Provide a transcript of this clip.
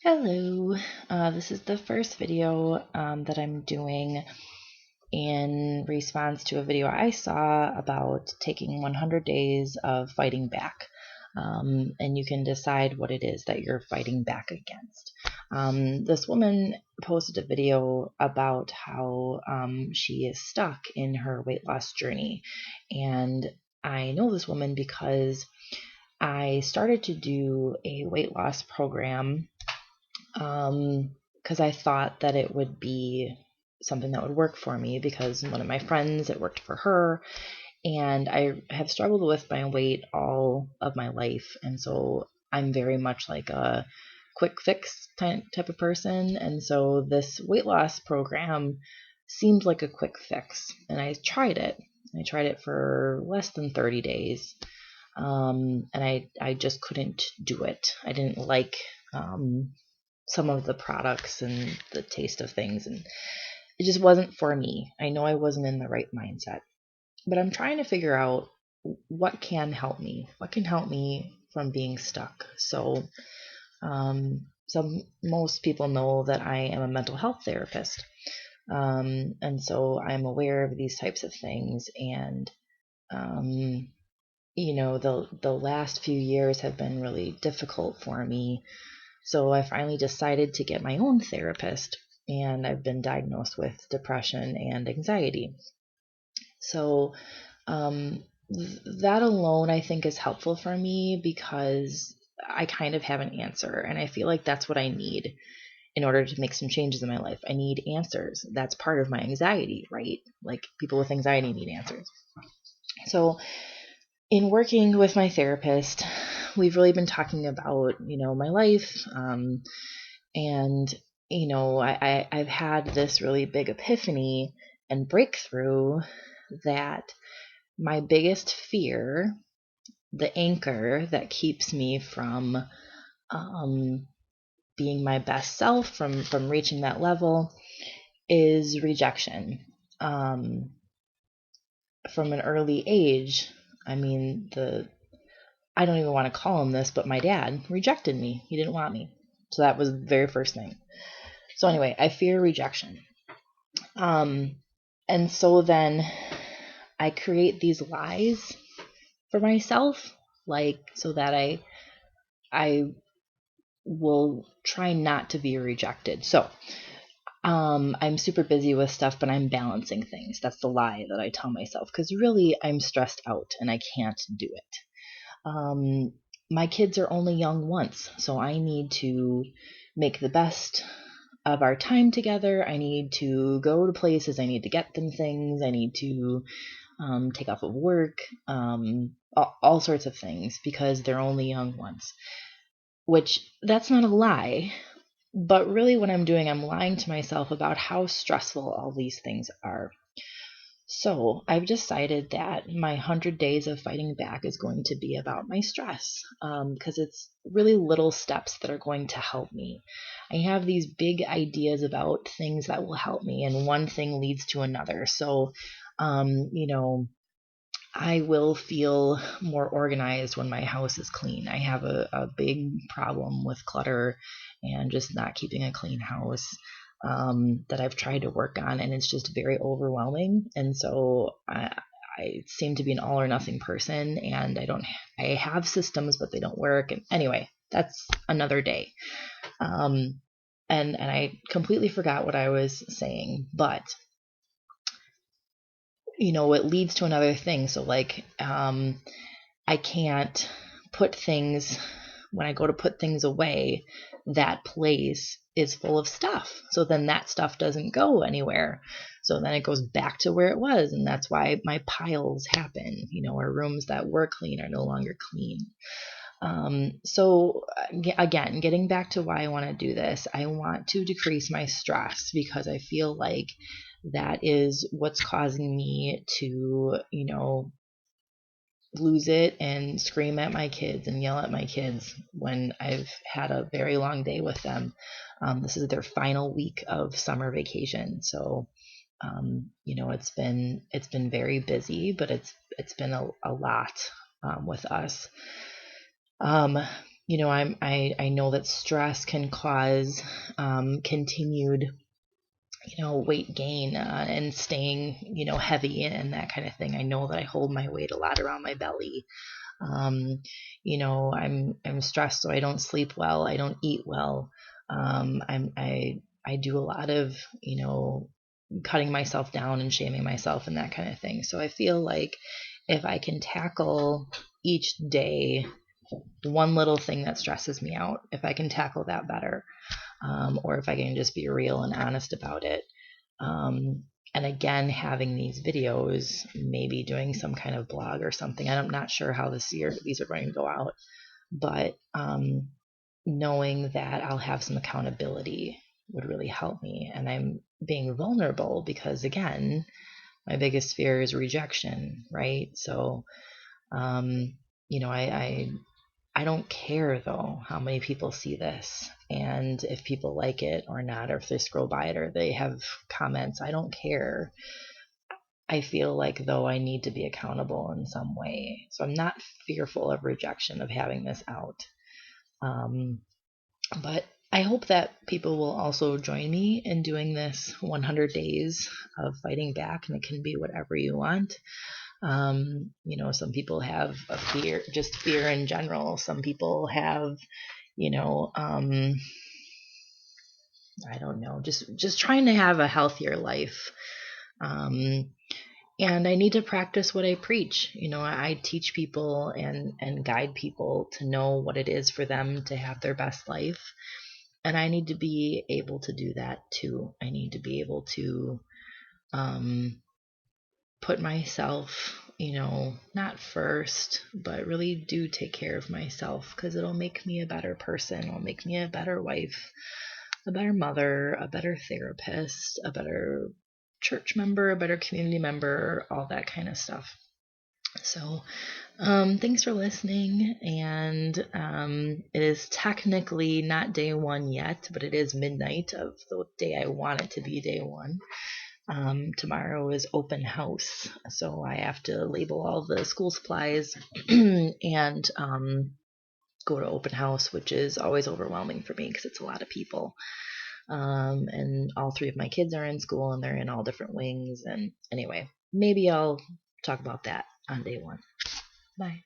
Hello, this is the first video that I'm doing in response to a video I saw about taking 100 days of fighting back. And you can decide what it is that you're fighting back against. This woman posted a video about how she is stuck in her weight loss journey. And I know this woman because I started to do a weight loss program because I thought that it would be something that would work for me because one of my friends, it worked for her. And I have struggled with my weight all of my life. And so I'm very much like a quick fix type of person. And so this weight loss program seemed like a quick fix. And I tried it. I tried it for less than 30 days. And I just couldn't do it. I didn't like some of the products and the taste of things, and it just wasn't for me. I know I wasn't in the right mindset, but I'm trying to figure out what can help me. What can help me from being stuck? So, most people know that I am a mental health therapist, and so I'm aware of these types of things. And the last few years have been really difficult for me. So I finally decided to get my own therapist, and I've been diagnosed with depression and anxiety. So that alone, I think, is helpful for me because I kind of have an answer, and I feel like that's what I need in order to make some changes in my life. I need answers. That's part of my anxiety, right? Like people with anxiety need answers. So in working with my therapist, we've really been talking about, my life. And, I've had this really big epiphany and breakthrough that my biggest fear, the anchor that keeps me from being my best self, from reaching that level, is rejection. From an early age, I mean, I don't even want to call him this, but my dad rejected me. He didn't want me. So that was the very first thing. So anyway, I fear rejection. And so then I create these lies for myself, like so that I will try not to be rejected. So I'm super busy with stuff, but I'm balancing things. That's the lie that I tell myself because really I'm stressed out and I can't do it. My kids are only young once, so I need to make the best of our time together. I need to go to places. I need to get them things. I need to take off of work, all sorts of things because they're only young once. Which that's not a lie, but really what I'm doing, I'm lying to myself about how stressful all these things are. So I've decided that my 100 days of fighting back is going to be about my stress because it's really little steps that are going to help me. I have these big ideas about things that will help me, and one thing leads to another. So, I will feel more organized when my house is clean. I have a big problem with clutter and just not keeping a clean house that I've tried to work on, and it's just very overwhelming. And so I seem to be an all or nothing person, and I have systems, but they don't work. And anyway, that's another day. And I completely forgot what I was saying, but it leads to another thing. So like, I can't put things, when I go to put things away, that place is full of stuff. So then that stuff doesn't go anywhere. So then it goes back to where it was. And that's why my piles happen, or rooms that were clean are no longer clean. So again, getting back to why I want to do this, I want to decrease my stress because I feel like that is what's causing me to, lose it and scream at my kids and yell at my kids when I've had a very long day with them. This is their final week of summer vacation. So, it's been very busy, but it's been a lot with us. I know that stress can cause continued, weight gain and staying, heavy and that kind of thing. I know that I hold my weight a lot around my belly. Um, I'm stressed, so I don't sleep well. I don't eat well. I do a lot of, cutting myself down and shaming myself and that kind of thing. So I feel like if I can tackle each day one little thing that stresses me out, if I can tackle that better, or if I can just be real and honest about it. And again, having these videos, maybe doing some kind of blog or something. I'm not sure how these are going to go out, but knowing that I'll have some accountability would really help me. And I'm being vulnerable because, again, my biggest fear is rejection, right? So, I don't care though how many people see this and if people like it or not, or if they scroll by it or they have comments. I don't care. I feel like though I need to be accountable in some way. So I'm not fearful of rejection of having this out. But I hope that people will also join me in doing this 100 days of fighting back, and it can be whatever you want. Some people have a fear, just fear in general. Some people have, I don't know, just trying to have a healthier life. And I need to practice what I preach. I teach people and guide people to know what it is for them to have their best life. And I need to be able to do that too. I need to be able to put myself, not first, but really do take care of myself, because it'll make me a better person. It'll make me a better wife, a better mother, a better therapist, a better church member, a better community member, all that kind of stuff. So, thanks for listening. And it is technically not day one yet, but it is midnight of the day I want it to be day one. Tomorrow is open house, so I have to label all the school supplies and go to open house, which is always overwhelming for me because it's a lot of people. And all three of my kids are in school and they're in all different wings. And anyway, maybe I'll talk about that on day one. Bye.